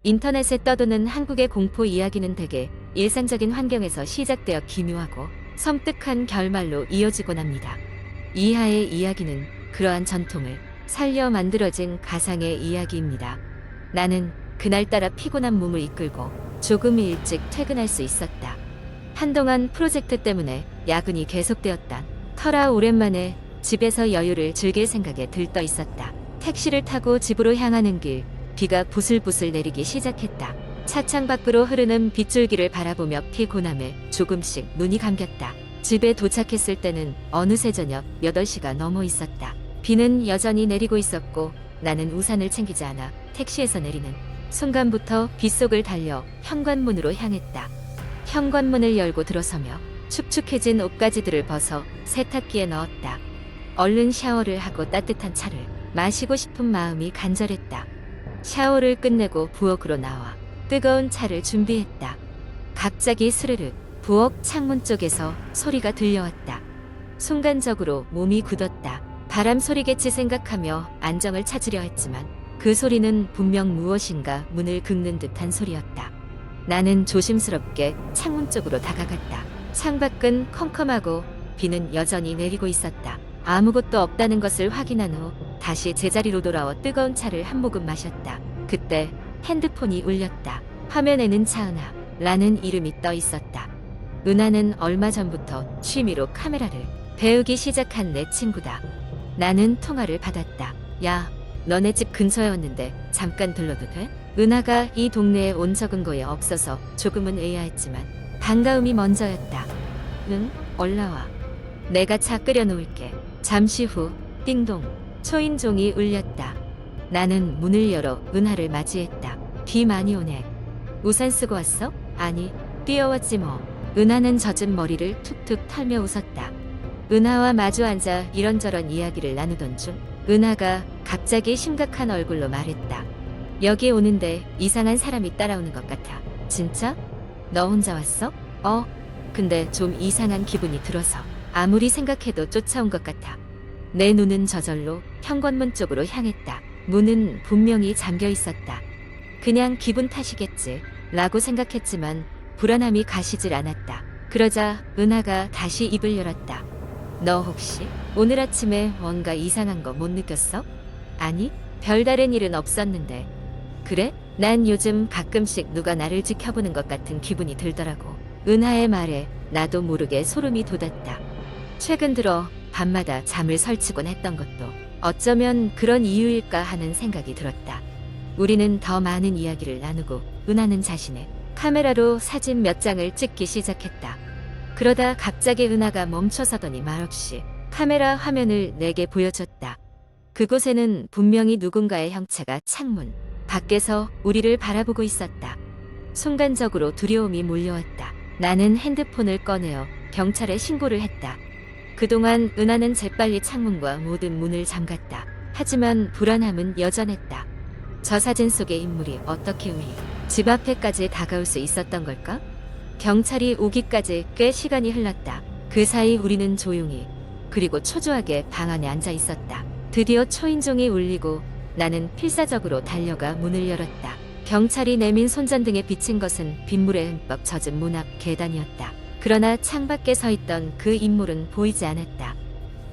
인터넷에 떠도는 한국의 공포 이야기는 대개 일상적인 환경에서 시작되어 기묘하고 섬뜩한 결말로 이어지곤 합니다. 이하의 이야기는 그러한 전통을 살려 만들어진 가상의 이야기입니다. 나는 그날따라 피곤한 몸을 이끌고 조금 일찍 퇴근할 수 있었다. 한동안 프로젝트 때문에 야근이 계속되었다. 터라 오랜만에 집에서 여유를 즐길 생각에 들떠 있었다. 택시를 타고 집으로 향하는 길, 비가 부슬부슬 내리기 시작했다. 차창 밖으로 흐르는 빗줄기를 바라보며 피곤함에 조금씩 눈이 감겼다. 집에 도착했을 때는 어느새 저녁 8시가 넘어 있었다. 비는 여전히 내리고 있었고 나는 우산을 챙기지 않아 택시에서 내리는 순간부터 빗속을 달려 현관문으로 향했다. 현관문을 열고 들어서며 축축해진 옷가지들을 벗어 세탁기에 넣었다. 얼른 샤워를 하고 따뜻한 차를 마시고 싶은 마음이 간절했다. 샤워를 끝내고 부엌으로 나와 뜨거운 차를 준비했다. 갑자기 스르륵 부엌 창문 쪽에서 소리가 들려왔다. 순간적으로 몸이 굳었다. 바람 소리겠지 생각하며 안정을 찾으려 했지만 그 소리는 분명 무엇인가 문을 긁는 듯한 소리였다. 나는 조심스럽게 창문 쪽으로 다가갔다. 창밖은 컴컴하고 비는 여전히 내리고 있었다. 아무것도 없다는 것을 확인한 후 다시 제자리로 돌아와 뜨거운 차를 한 모금 마셨다. 그때 핸드폰이 울렸다. 화면에는 차은아라는 이름이 떠 있었다. 은하는 얼마 전부터 취미로 카메라를 배우기 시작한 내 친구다. 나는 통화를 받았다. 야, 너네 집 근처였는데 잠깐 들러도 돼? 은하가 이 동네에 온 적은 거의 없어서 조금은 의아했지만 반가움이 먼저였다. 응? 올라와. 내가 차 끓여놓을게. 잠시 후 띵동 초인종이 울렸다. 나는 문을 열어 은하를 맞이했다. 비 많이 오네. 우산 쓰고 왔어? 아니, 뛰어왔지 뭐. 은하는 젖은 머리를 툭툭 털며 웃었다. 은하와 마주 앉아 이런저런 이야기를 나누던 중 은하가 갑자기 심각한 얼굴로 말했다. 여기 오는데 이상한 사람이 따라오는 것 같아. 진짜? 너 혼자 왔어? 근데 좀 이상한 기분이 들어서 아무리 생각해도 쫓아온 것 같아. 내 눈은 저절로 현관문 쪽으로 향했다. 문은 분명히 잠겨 있었다. 그냥 기분 탓이겠지 라고 생각했지만 불안함이 가시질 않았다. 그러자 은하가 다시 입을 열었다. 너 혹시 오늘 아침에 뭔가 이상한 거 못 느꼈어? 아니, 별다른 일은 없었는데. 그래? 난 요즘 가끔씩 누가 나를 지켜보는 것 같은 기분이 들더라고. 은하의 말에 나도 모르게 소름이 돋았다. 최근 들어 밤마다 잠을 설치곤 했던 것도 어쩌면 그런 이유일까 하는 생각이 들었다. 우리는 더 많은 이야기를 나누고 은하는 자신의 카메라로 사진 몇 장을 찍기 시작했다. 그러다 갑자기 은하가 멈춰서더니 말없이 카메라 화면을 내게 보여줬다. 그곳에는 분명히 누군가의 형체가 창문 밖에서 우리를 바라보고 있었다. 순간적으로 두려움이 몰려왔다. 나는 핸드폰을 꺼내어 경찰에 신고를 했다. 그동안 은하는 재빨리 창문과 모든 문을 잠갔다. 하지만 불안함은 여전했다. 저 사진 속의 인물이 어떻게 우리 집 앞에까지 다가올 수 있었던 걸까? 경찰이 오기까지 꽤 시간이 흘렀다. 그 사이 우리는 조용히 그리고 초조하게 방 안에 앉아 있었다. 드디어 초인종이 울리고 나는 필사적으로 달려가 문을 열었다. 경찰이 내민 손전등에 비친 것은 빗물에 흠뻑 젖은 문 앞 계단이었다. 그러나 창밖에 서 있던 그 인물은 보이지 않았다.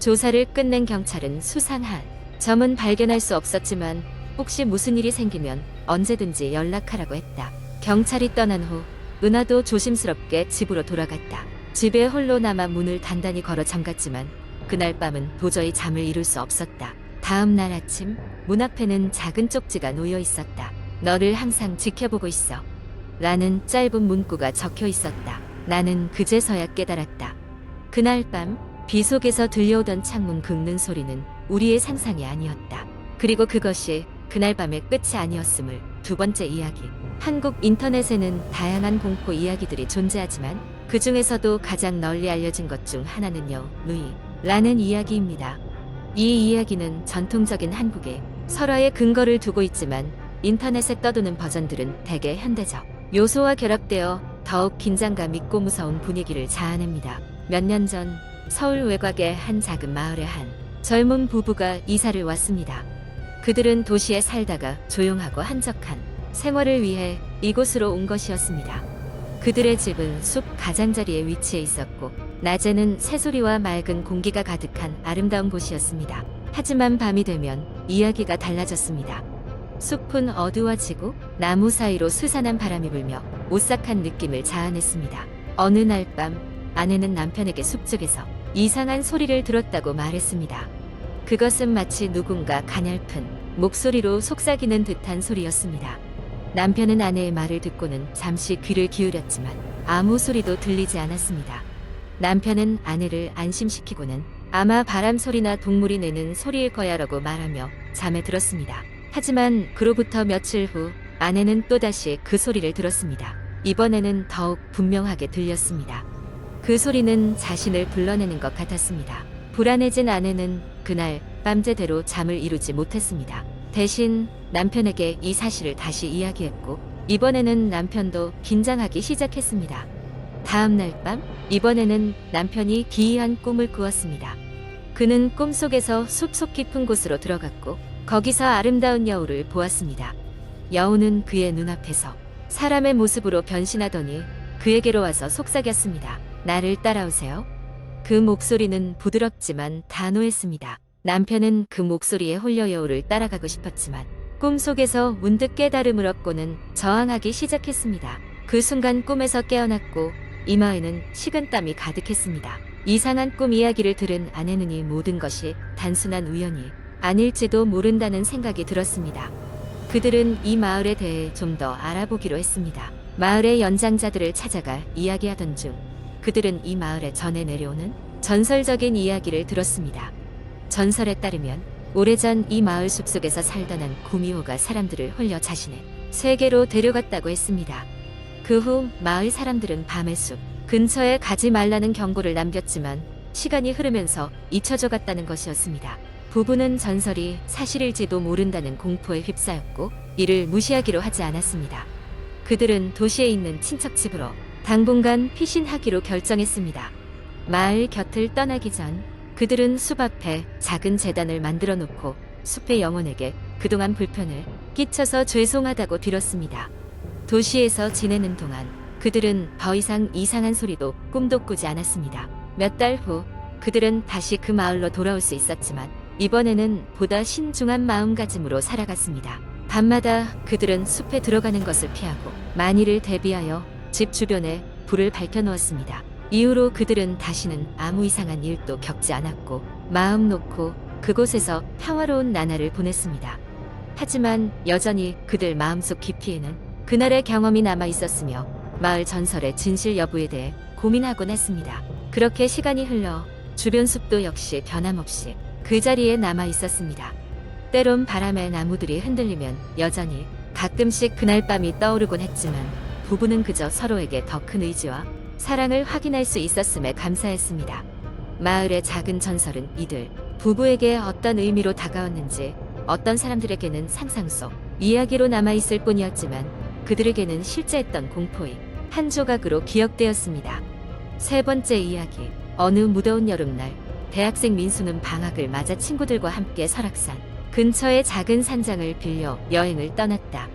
조사를 끝낸 경찰은 수상한 점은 발견할 수 없었지만 혹시 무슨 일이 생기면 언제든지 연락하라고 했다. 경찰이 떠난 후 은하도 조심스럽게 집으로 돌아갔다. 집에 홀로 남아 문을 단단히 걸어 잠갔지만 그날 밤은 도저히 잠을 이룰 수 없었다. 다음 날 아침 문 앞에는 작은 쪽지가 놓여 있었다. 너를 항상 지켜보고 있어 라는 짧은 문구가 적혀 있었다. 나는 그제서야 깨달았다. 그날 밤 비 속에서 들려오던 창문 긁는 소리는 우리의 상상이 아니었다. 그리고 그것이 그날 밤의 끝이 아니었음을. 두 번째 이야기. 한국 인터넷에는 다양한 공포 이야기들이 존재하지만 그 중에서도 가장 널리 알려진 것 중 하나는요, 루이라는 이야기입니다. 이 이야기는 전통적인 한국의 설화에 근거를 두고 있지만 인터넷에 떠도는 버전들은 대개 현대적 요소와 결합되어 더욱 긴장감 있고 무서운 분위기를 자아냅니다. 몇 년 전 서울 외곽의 한 작은 마을에 한 젊은 부부가 이사를 왔습니다. 그들은 도시에 살다가 조용하고 한적한 생활을 위해 이곳으로 온 것이었습니다. 그들의 집은 숲 가장자리에 위치해 있었고 낮에는 새소리와 맑은 공기가 가득한 아름다운 곳이었습니다. 하지만 밤이 되면 이야기가 달라졌습니다. 숲은 어두워지고 나무 사이로 스산한 바람이 불며 오싹한 느낌을 자아냈습니다. 어느 날 밤 아내는 남편에게 숲속에서 이상한 소리를 들었다고 말했습니다. 그것은 마치 누군가 가냘픈 목소리로 속삭이는 듯한 소리였습니다. 남편은 아내의 말을 듣고는 잠시 귀를 기울였지만 아무 소리도 들리지 않았습니다. 남편은 아내를 안심시키고는 아마 바람 소리나 동물이 내는 소리일 거야라고 말하며 잠에 들었습니다. 하지만 그로부터 며칠 후 아내는 또다시 그 소리를 들었습니다. 이번에는 더욱 분명하게 들렸습니다. 그 소리는 자신을 불러내는 것 같았습니다. 불안해진 아내는 그날 밤새대로 잠을 이루지 못했습니다. 대신 남편에게 이 사실을 다시 이야기했고 이번에는 남편도 긴장하기 시작했습니다. 다음 날 밤 이번에는 남편이 기이한 꿈을 꾸었습니다. 그는 꿈속에서 숲속 깊은 곳으로 들어갔고 거기서 아름다운 여우를 보았습니다. 여우는 그의 눈앞에서 사람의 모습으로 변신하더니 그에게로 와서 속삭였습니다. 나를 따라오세요. 그 목소리는 부드럽지만 단호했습니다. 남편은 그 목소리에 홀려 여우를 따라가고 싶었지만 꿈속에서 문득 깨달음을 얻고는 저항하기 시작했습니다. 그 순간 꿈에서 깨어났고 이마에는 식은땀이 가득했습니다. 이상한 꿈 이야기를 들은 아내는 이 모든 것이 단순한 우연이 아닐지도 모른다는 생각이 들었습니다. 그들은 이 마을에 대해 좀 더 알아보기로 했습니다. 마을의 연장자들을 찾아가 이야기하던 중 그들은 이 마을에 전해 내려오는 전설적인 이야기를 들었습니다. 전설에 따르면 오래전 이 마을 숲속에서 살던 한 구미호가 사람들을 홀려 자신의 세계로 데려갔다고 했습니다. 그 후 마을 사람들은 밤의 숲 근처에 가지 말라는 경고를 남겼지만 시간이 흐르면서 잊혀져 갔다는 것이었습니다. 부부는 전설이 사실일지도 모른다는 공포에 휩싸였고 이를 무시하기로 하지 않았습니다. 그들은 도시에 있는 친척 집으로 당분간 피신하기로 결정했습니다. 마을 곁을 떠나기 전 그들은 숲 앞에 작은 제단을 만들어 놓고 숲의 영혼에게 그동안 불편을 끼쳐서 죄송하다고 빌었습니다. 도시에서 지내는 동안 그들은 더 이상 이상한 소리도 꿈도 꾸지 않았습니다. 몇 달 후 그들은 다시 그 마을로 돌아올 수 있었지만 이번에는 보다 신중한 마음가짐으로 살아갔습니다. 밤마다 그들은 숲에 들어가는 것을 피하고 만일을 대비하여 집 주변에 불을 밝혀놓았습니다. 이후로 그들은 다시는 아무 이상한 일도 겪지 않았고 마음 놓고 그곳에서 평화로운 나날을 보냈습니다. 하지만 여전히 그들 마음속 깊이에는 그날의 경험이 남아 있었으며 마을 전설의 진실 여부에 대해 고민하곤 했습니다. 그렇게 시간이 흘러 주변 숲도 역시 변함없이 그 자리에 남아 있었습니다. 때론 바람에 나무들이 흔들리면 여전히 가끔씩 그날 밤이 떠오르곤 했지만 부부는 그저 서로에게 더 큰 의지와 사랑을 확인할 수 있었음에 감사했습니다. 마을의 작은 전설은 이들 부부에게 어떤 의미로 다가왔는지 어떤 사람들에게는 상상 속 이야기로 남아있을 뿐이었지만 그들에게는 실제했던 공포의 한 조각으로 기억되었습니다. 세 번째 이야기. 어느 무더운 여름날 대학생 민수는 방학을 맞아 친구들과 함께 설악산 근처의 작은 산장을 빌려 여행을 떠났다.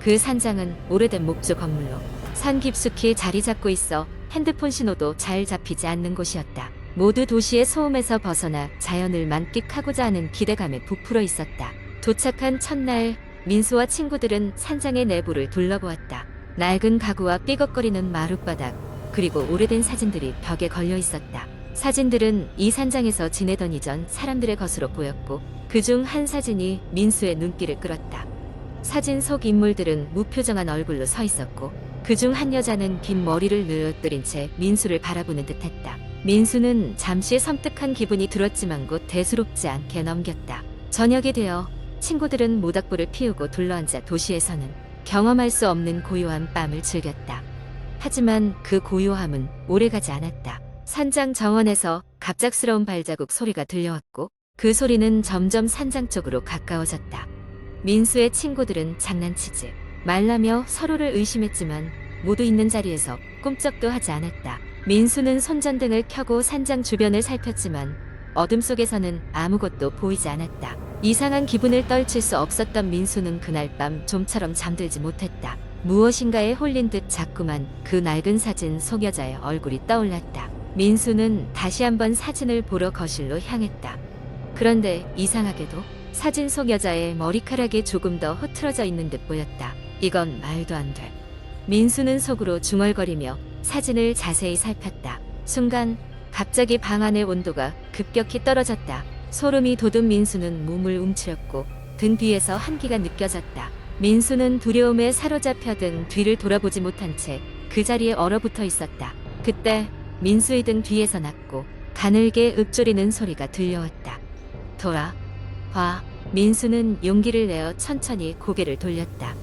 그 산장은 오래된 목조 건물로 산 깊숙이 자리 잡고 있어 핸드폰 신호도 잘 잡히지 않는 곳이었다. 모두 도시의 소음에서 벗어나 자연을 만끽하고자 하는 기대감에 부풀어 있었다. 도착한 첫날 민수와 친구들은 산장의 내부를 둘러보았다. 낡은 가구와 삐걱거리는 마룻바닥 그리고 오래된 사진들이 벽에 걸려 있었다. 사진들은 이 산장에서 지내던 이전 사람들의 것으로 보였고 그중 한 사진이 민수의 눈길을 끌었다. 사진 속 인물들은 무표정한 얼굴로 서 있었고 그중 한 여자는 긴 머리를 늘어뜨린 채 민수를 바라보는 듯했다. 민수는 잠시 섬뜩한 기분이 들었지만 곧 대수롭지 않게 넘겼다. 저녁이 되어 친구들은 모닥불을 피우고 둘러앉아 도시에서는 경험할 수 없는 고요한 밤을 즐겼다. 하지만 그 고요함은 오래가지 않았다. 산장 정원에서 갑작스러운 발자국 소리가 들려왔고 그 소리는 점점 산장 쪽으로 가까워졌다. 민수의 친구들은 장난치지 말라며 서로를 의심했지만 모두 있는 자리에서 꿈쩍도 하지 않았다. 민수는 손전등을 켜고 산장 주변을 살폈지만 어둠 속에서는 아무것도 보이지 않았다. 이상한 기분을 떨칠 수 없었던 민수는 그날 밤 좀처럼 잠들지 못했다. 무엇인가에 홀린 듯 자꾸만 그 낡은 사진 속 여자의 얼굴이 떠올랐다. 민수는 다시 한번 사진을 보러 거실로 향했다. 그런데 이상하게도 사진 속 여자의 머리카락이 조금 더 흐트러져 있는 듯 보였다. 이건 말도 안 돼. 민수는 속으로 중얼거리며 사진을 자세히 살폈다. 순간 갑자기 방 안의 온도가 급격히 떨어졌다. 소름이 돋은 민수는 몸을 움츠렸고 등 뒤에서 한기가 느껴졌다. 민수는 두려움에 사로잡혀 등 뒤를 돌아보지 못한 채 그 자리에 얼어붙어 있었다. 그때 민수의 등 뒤에서 낮고 가늘게 읊조리는 소리가 들려왔다. 돌아와. 민수는 용기를 내어 천천히 고개를 돌렸다.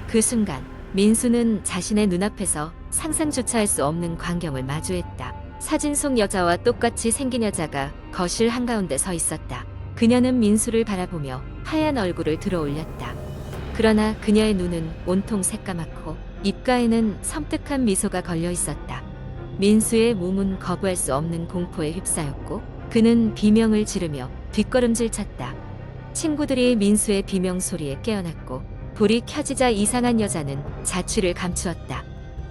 그 순간 민수는 자신의 눈앞에서 상상조차 할 수 없는 광경을 마주했다. 사진 속 여자와 똑같이 생긴 여자가 거실 한가운데 서 있었다. 그녀는 민수를 바라보며 하얀 얼굴을 들어 올렸다. 그러나 그녀의 눈은 온통 새까맣고 입가에는 섬뜩한 미소가 걸려 있었다. 민수의 몸은 거부할 수 없는 공포에 휩싸였고 그는 비명을 지르며 뒷걸음질 쳤다. 친구들이 민수의 비명 소리에 깨어났고 불이 켜지자 이상한 여자는 자취를 감추었다.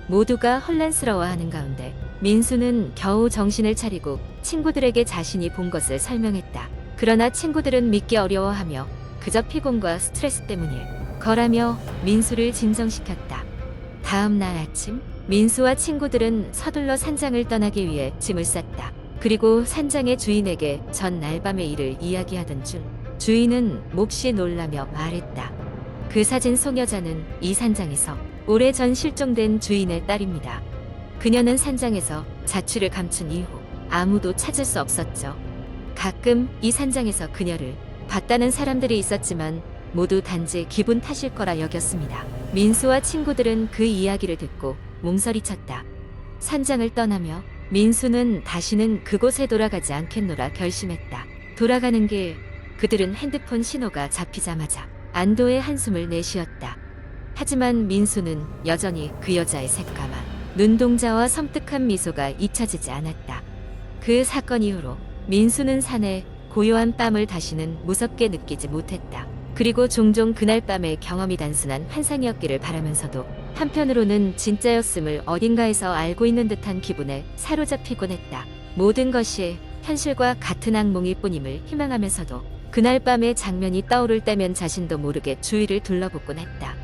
모두가 혼란스러워하는 가운데 민수는 겨우 정신을 차리고 친구들에게 자신이 본 것을 설명했다. 그러나 친구들은 믿기 어려워하며 그저 피곤과 스트레스 때문일 거라며 민수를 진정시켰다. 다음 날 아침 민수와 친구들은 서둘러 산장을 떠나기 위해 짐을 쌌다. 그리고 산장의 주인에게 전 날밤의 일을 이야기하던 중 주인은 몹시 놀라며 말했다. 그 사진 속 여자는 이 산장에서 오래전 실종된 주인의 딸입니다. 그녀는 산장에서 자취를 감춘 이후 아무도 찾을 수 없었죠. 가끔 이 산장에서 그녀를 봤다는 사람들이 있었지만 모두 단지 기분 탓일 거라 여겼습니다. 민수와 친구들은 그 이야기를 듣고 몸서리쳤다. 산장을 떠나며 민수는 다시는 그곳에 돌아가지 않겠노라 결심했다. 돌아가는 길 그들은 핸드폰 신호가 잡히자마자 안도의 한숨을 내쉬었다. 하지만 민수는 여전히 그 여자의 새까만 눈동자와 섬뜩한 미소가 잊혀지지 않았다. 그 사건 이후로 민수는 산에 고요한 밤을 다시는 무섭게 느끼지 못했다. 그리고 종종 그날 밤의 경험이 단순한 환상이었기를 바라면서도 한편으로는 진짜였음을 어딘가에서 알고 있는 듯한 기분에 사로잡히곤 했다. 모든 것이 현실과 같은 악몽일 뿐임을 희망하면서도 그날 밤의 장면이 떠오를 때면 자신도 모르게 주위를 둘러보곤 했다.